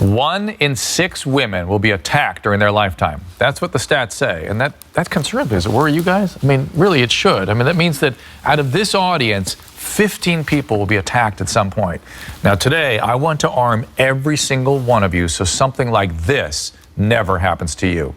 1 in 6 women will be attacked during their lifetime. That's what the stats say. And that concerns me. Does it worry you guys? I mean, really, it should. I mean, that means that out of this audience, 15 people will be attacked at some point. Now, today, I want to arm every single one of you so something like this never happens to you.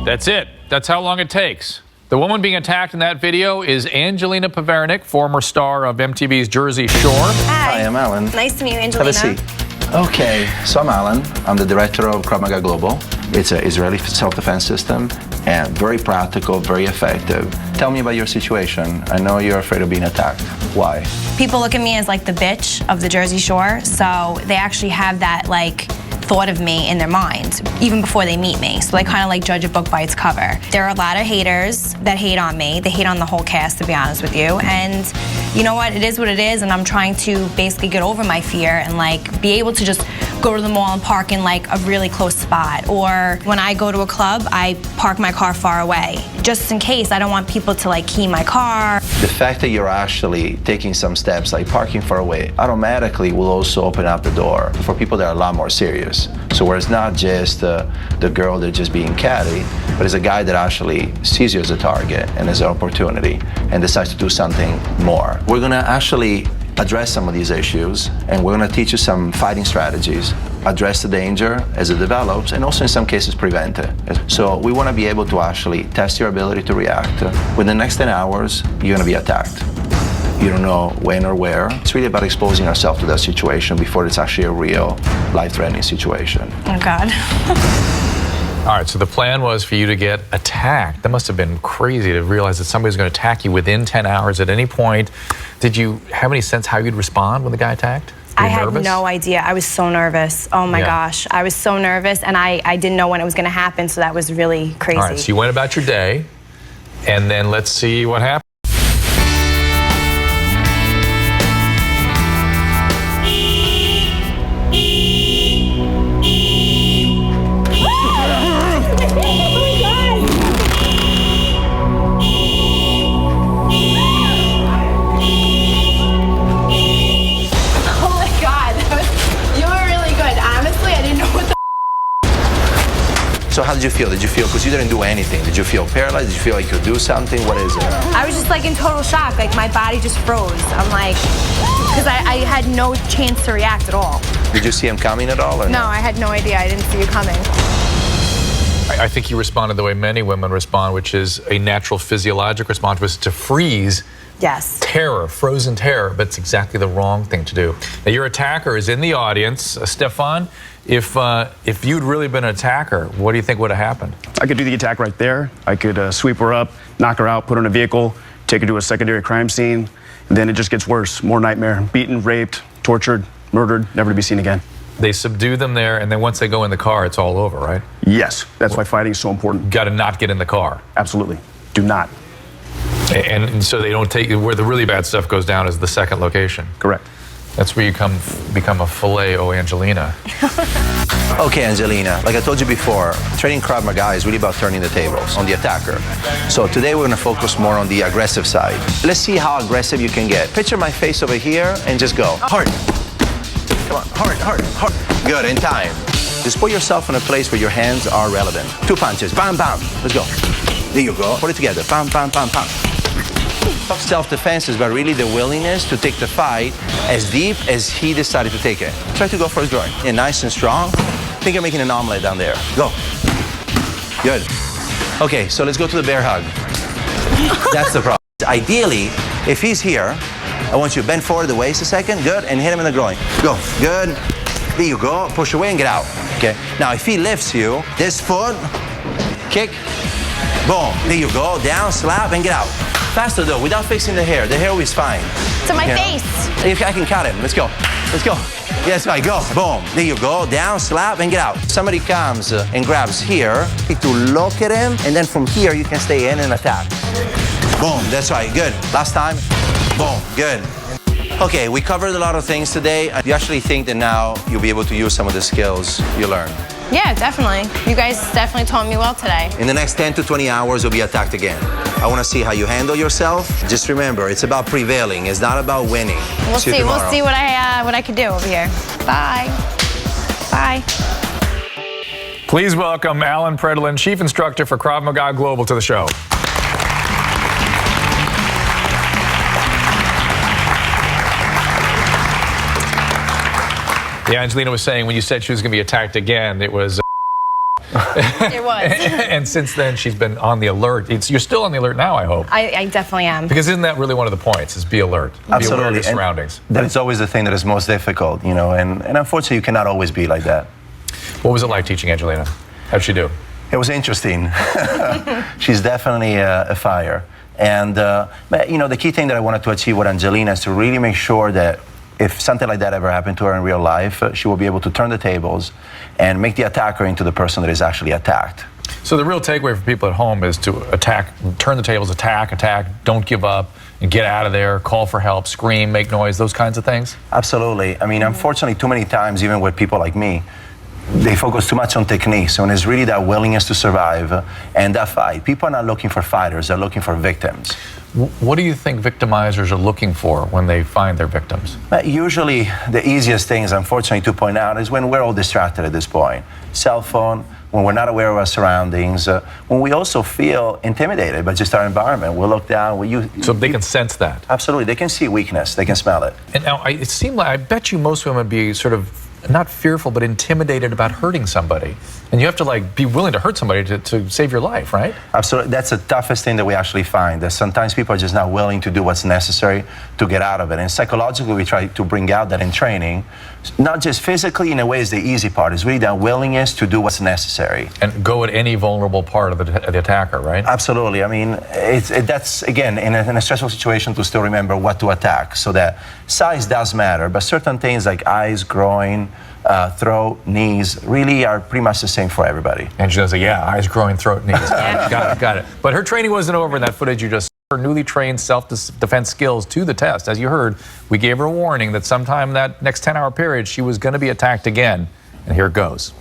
That's it. That's how long it takes. The woman being attacked in that video is Angelina, former star of MTV's Jersey Shore. Hi, I'm Alan. Nice to meet you, Angelina. Have a seat. Okay, so I'm Alan. I'm the director of Krav Maga Global. It's an Israeli self-defense system, and very practical, very effective. Tell me about your situation. I know you're afraid of being attacked. Why? People look at me as like the bitch of the Jersey Shore, so they actually have that like thought of me in their mind, even before they meet me. So they kind of like judge a book by its cover. There are a lot of haters that hate on me. They hate on the whole cast, to be honest with you. And you know what? It is what it is, and I'm trying to basically get over my fear and like be able to just go to the mall and park in like a really close spot. Or when I go to a club, I park my car far away, just in case. I don't want people to like key my car. The fact that you're actually taking some steps, like parking far away, automatically will also open up the door for people that are a lot more serious. So where it's not just the girl that's just being catty, but it's a guy that actually sees you as a target and as an opportunity and decides to do something more. We're gonna actually address some of these issues, and we're gonna teach you some fighting strategies, address the danger as it develops, and also in some cases prevent it. So we wanna be able to actually test your ability to react. Within the next 10 hours, you're gonna be attacked. You don't know when or where. It's really about exposing ourselves to that situation before it's actually a real life-threatening situation. Oh God. All right, so the plan was for you to get attacked. That must have been crazy to realize that somebody's going to attack you within 10 hours at any point. Did you have any sense how you'd respond when the guy attacked? I had no idea. I was so nervous. Oh my gosh. I was so nervous, and I didn't know when it was going to happen, so that was really crazy. All right, so you went about your day, and then let's see what happened. So how did you feel? Did you feel, because you didn't do anything, did you feel paralyzed? Did you feel like you could do something? What is it? I was just like in total shock. Like my body just froze. I'm like, because I had no chance to react at all. Did you see him coming at all? Or no, I had no idea. I didn't see you coming. I think you responded the way many women respond, which is a natural physiologic response, was to freeze. Yes. Terror, frozen terror, but it's exactly the wrong thing to do. Now, your attacker is in the audience. Stefan, if you'd really been an attacker, what do you think would have happened? I could do the attack right there. I could sweep her up, knock her out, put her in a vehicle, take her to a secondary crime scene, and then it just gets worse. More nightmare. Beaten, raped, tortured, murdered, never to be seen again. They subdue them there, and then once they go in the car, it's all over, right? Yes, that's why fighting is so important. Got to not get in the car. Absolutely. Do not. And so they don't take, where the really bad stuff goes down is the second location. Correct. That's where you become a filet-o Angelina. Okay, Angelina, like I told you before, training Krav Maga is really about turning the tables on the attacker. So today we're gonna focus more on the aggressive side. Let's see how aggressive you can get. Picture my face over here and just go. Hard. Come on, hard, hard, hard. Good, in time. Just put yourself in a place where your hands are relevant. 2 punches, bam, bam. Let's go. There you go. Put it together, bam, bam, bam, bam. Self-defense is about really the willingness to take the fight as deep as he decided to take it. Try to go for his groin. And nice and strong. I think you're making an omelet down there. Go. Good. Okay, so let's go to the bear hug. That's the problem. Ideally, if he's here, I want you to bend forward the waist a second. Good. And hit him in the groin. Go. Good. There you go. Push away and get out. Okay. Now, if he lifts you, this foot, kick, boom. There you go. Down, slap, and get out. Faster though, without fixing the hair. The hair is fine. To my face. If I can cut him. Let's go. Let's go. Yes, right. Go. Boom. There you go. Down, slap, and get out. Somebody comes and grabs here. You need to look at him, and then from here you can stay in and attack. Boom. That's right. Good. Last time. Boom. Good. Okay, we covered a lot of things today. Do you actually think that now you'll be able to use some of the skills you learned? Yeah, definitely. You guys definitely taught me well today. In the next 10 to 20 hours, you'll be attacked again. I want to see how you handle yourself. Just remember, it's about prevailing. It's not about winning. We'll see. We'll see what I could do over here. Bye. Bye. Please welcome Alan Predlin, Chief Instructor for Krav Maga Global, to the show. Yeah, Angelina was saying when you said she was going to be attacked again, it was... It was. And since then, she's been on the alert. You're still on the alert now, I hope. I definitely am. Because isn't that really one of the points, is be alert? Absolutely. Be aware of your surroundings. That is always the thing that is most difficult, you know, and unfortunately, you cannot always be like that. What was it like teaching Angelina? How'd she do? It was interesting. She's definitely a fire. And, you know, the key thing that I wanted to achieve with Angelina is to really make sure that if something like that ever happened to her in real life, she will be able to turn the tables and make the attacker into the person that is actually attacked. So the real takeaway for people at home is to attack, turn the tables, attack, don't give up, and get out of there, call for help, scream, make noise, those kinds of things? Absolutely. I mean, unfortunately, too many times, even with people like me, they focus too much on techniques, and it's really that willingness to survive and that fight. People are not looking for fighters, they're looking for victims. What do you think victimizers are looking for when they find their victims? Usually, the easiest things, unfortunately, to point out is when we're all distracted at this point. Cell phone, when we're not aware of our surroundings, when we also feel intimidated by just our environment. We look down. So they can sense that? Absolutely. They can see weakness. They can smell it. And now, it seemed like, I bet you most women would be sort of not fearful, but intimidated about hurting somebody. And you have to like be willing to hurt somebody to save your life, right? Absolutely. That's the toughest thing that we actually find, that sometimes people are just not willing to do what's necessary to get out of it. And psychologically, we try to bring out that in training, not just physically. In a way, is the easy part. It's really that willingness to do what's necessary. And go at any vulnerable part of the attacker, right? Absolutely. I mean, that's, again, in a stressful situation, to still remember what to attack. So that size does matter, but certain things like eyes, groin, throat, knees, really are pretty much the same for everybody. And she goes, yeah, eyes, groin, throat, knees. Got it. But her training wasn't over in that footage you just saw. Her newly trained self-defense skills to the test. As you heard, we gave her a warning that sometime in that next 10-hour period, she was going to be attacked again. And here it goes.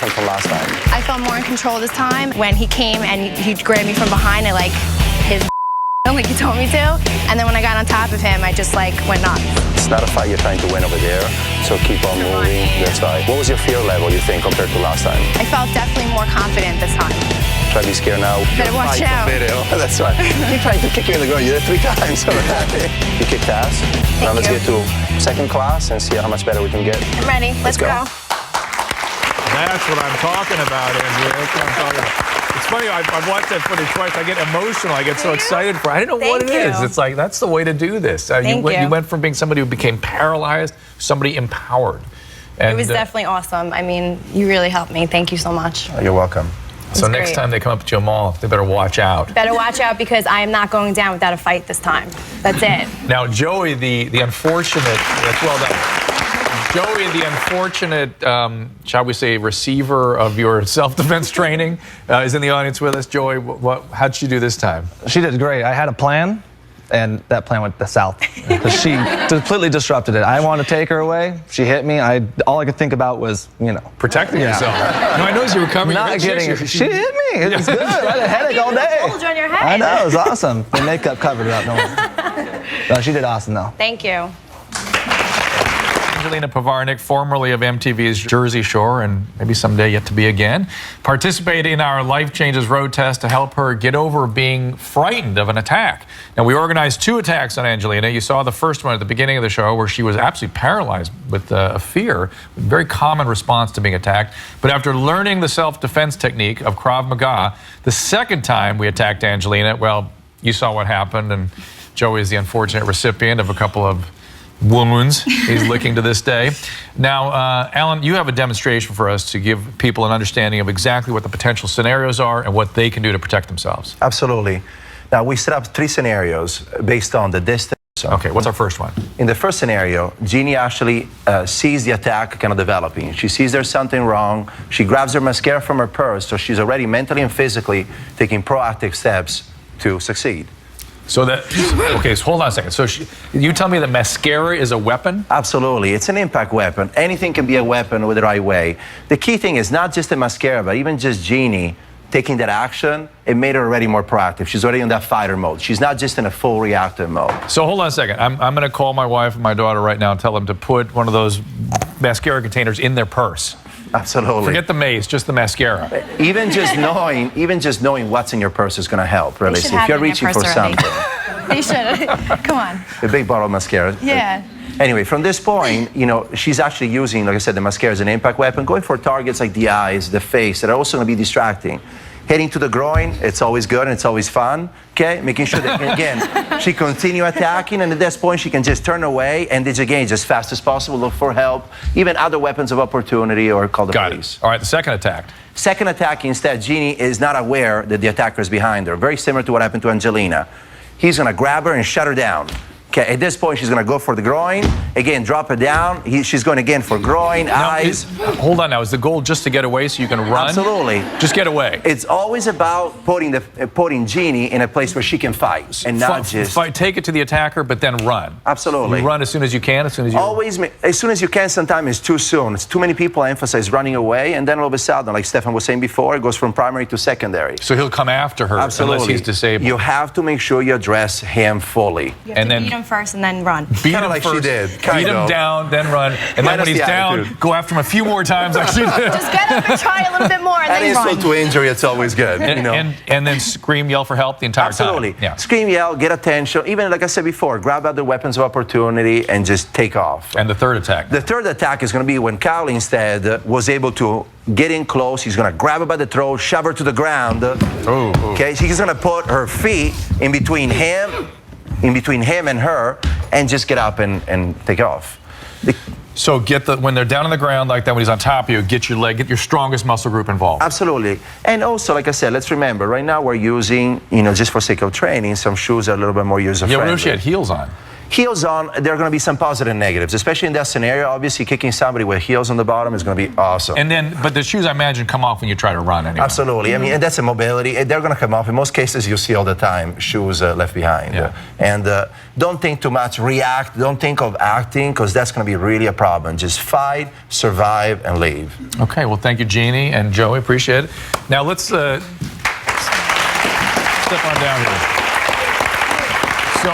From last time. I felt more in control this time. When he came and he grabbed me from behind, I like his like he told me to. And then when I got on top of him, I just like went nuts. It's not a fight you're trying to win over there, so keep on moving. That's right. What was your fear level, you think, compared to last time? I felt definitely more confident this time. Try to be scared now. Better watch out. That's right. Keep trying to kick you in the groin. You did 3 times already. You kicked ass. Now let's get to second class and see how much better we can get. I'm ready. Let's go. That's what I'm talking about, Andrew. That's what I'm talking about. It's funny, I've watched that footage twice. I get emotional. I get so excited for it. I didn't know what it is. It's like, that's the way to do this. You went from being somebody who became paralyzed, somebody empowered. And, it was definitely awesome. I mean, you really helped me. Thank you so much. You're welcome. So next time they come up to a mall, they better watch out. Better watch out, because I am not going down without a fight this time. That's it. Now, Joey, the unfortunate, that's well done. Joey, the unfortunate, shall we say, receiver of your self-defense training, is in the audience with us. Joey, how'd she do this time? She did great. I had a plan, and that plan went south. She completely disrupted it. I wanted to take her away. She hit me. All I could think about was, protecting yourself. No, I noticed you were covering not getting her. She hit me. It was good. I had a headache all day. Bulge on your head. I know. It was awesome. The makeup covered it up. No, she did awesome, though. Thank you. Angelina Pavarnik, formerly of MTV's Jersey Shore, and maybe someday yet to be again, participated in our Lifechangers road test to help her get over being frightened of an attack. Now, we organized 2 attacks on Angelina. You saw the first one at the beginning of the show where she was absolutely paralyzed with a fear, very common response to being attacked. But after learning the self-defense technique of Krav Maga, the second time we attacked Angelina, well, you saw what happened, and Joey is the unfortunate recipient of a couple of wounds he's licking to this day. Now, Alan, you have a demonstration for us to give people an understanding of exactly what the potential scenarios are and what they can do to protect themselves. Absolutely. Now, we set up 3 scenarios based on the distance. Okay, what's our first one? In the first scenario, Jeannie actually sees the attack kind of developing. She sees there's something wrong. She grabs her mascara from her purse, so she's already mentally and physically taking proactive steps to succeed. So that, okay, so hold on a second. So you tell me that mascara is a weapon? Absolutely. It's an impact weapon. Anything can be a weapon with the right way. The key thing is not just the mascara, but even just Jeannie taking that action, it made her already more proactive. She's already in that fighter mode. She's not just in a full reactive mode. So hold on a second. I'm going to call my wife and my daughter right now and tell them to put one of those mascara containers in their purse. Absolutely. Forget the mace, just the mascara. Even just knowing what's in your purse is going to help, really. should So if have you're it in their reaching purse for already. something, They should. Come on. a big bottle of mascara. Yeah. Anyway, from this point, she's actually using, like I said, the mascara as an impact weapon, going for targets like the eyes, the face, that are also going to be distracting. Heading to the groin, it's always good and it's always fun, okay? Making sure that, again, she continue attacking, and at this point, she can just turn away and disengage as fast as possible, look for help, even other weapons of opportunity, or call the police. All right, the second attack. Second attack, instead, Jeannie is not aware that the attacker is behind her. Very similar to what happened to Angelina. He's going to grab her and shut her down. Okay, at this point, she's going to go for the groin. Again, drop her down. She's going again for groin, eyes. Hold on now. Is the goal just to get away so you can run? Absolutely. Just get away. It's always about putting Jeannie in a place where she can fight and not just... Take it to the attacker, but then run. Absolutely. You run as soon as you can, as soon as you... Always, as soon as you can. Sometimes it's too soon. It's too many people emphasize running away, and then all of a sudden, like Stefan was saying before, it goes from primary to secondary. So he'll come after her unless he's disabled. You have to make sure you address him fully. You have to beat him first and then run. Beat him like first, she did. Beat him down, then run. And then when he's down, go after him a few more times like she did. Just get up and try a little bit more and then run. Insult to injury, it's always good. And then scream, yell for help the entire Absolutely. time. Yeah. Scream, yell, get attention. Even like I said before, grab other weapons of opportunity and just take off. And the third attack? The third attack is going to be when Kyle instead was able to get in close. He's going to grab her by the throat, shove her to the ground. Okay, he's going to put her feet in between him and her, and just get up and take off. So when they're down on the ground like that, when he's on top of you, get your strongest muscle group involved. Absolutely. And also, like I said, let's remember, right now we're using, just for sake of training, some shoes that are a little bit more user-friendly. Yeah, what if she had heels on? Heels on, there are going to be some positive and negatives, especially in that scenario. Obviously, kicking somebody with heels on the bottom is going to be awesome. But the shoes, I imagine, come off when you try to run anyway. Absolutely. I mean, and that's a mobility. They're going to come off. In most cases, you see all the time shoes left behind. Yeah. And don't think too much. React. Don't think of acting, because that's going to be really a problem. Just fight, survive, and leave. Okay. Well, thank you, Jeannie and Joey. Appreciate it. Now let's step on down here. So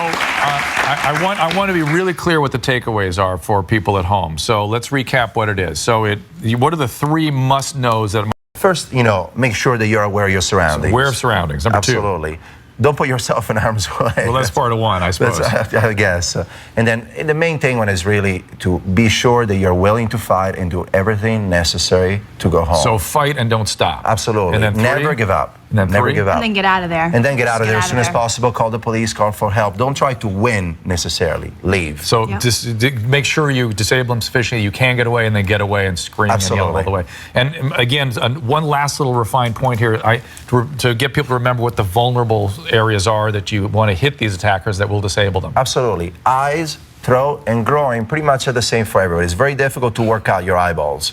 I want to be really clear what the takeaways are for people at home. So let's recap what it is. So what are the 3 must-knows that... First, make sure that you're aware of your surroundings. Aware of surroundings. Number 2. Absolutely. Don't put yourself in harm's way. Well, that's part of 1, I suppose. I guess. And then the main thing is really to be sure that you're willing to fight and do everything necessary to go home. So fight and don't stop. Absolutely. And then 3? Never give up. And then Never 3? give up. And then get out of there. And then get out of there as soon as possible. Call the police, call for help. Don't try to win necessarily. Leave. So just make sure you disable them sufficiently. You can get away, and then get away and scream and yell all the way. And again, one last little refined point here, to get people to remember what the vulnerable areas are that you want to hit these attackers that will disable them. Absolutely. Eyes, throat, and groin pretty much are the same for everybody. It's very difficult to work out your eyeballs,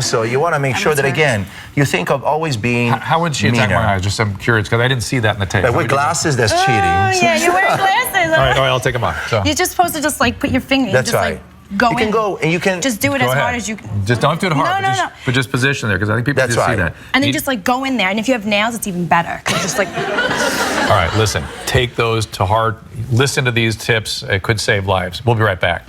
so you want to make sure that, again, you think of always being How would she attack my eyes? Just I'm curious, because I didn't see that in the tape. With glasses, that's cheating. Yeah, you're wearing glasses. All right, I'll take them off. So. You're just supposed to just put your finger. That's right. Go you can go and you can just do it as hard as you can. Just don't do it hard. No. But just position there, because I think people just see that. And then just go in there. And if you have nails, it's even better. Just All right, listen. Take those to heart. Listen to these tips. It could save lives. We'll be right back.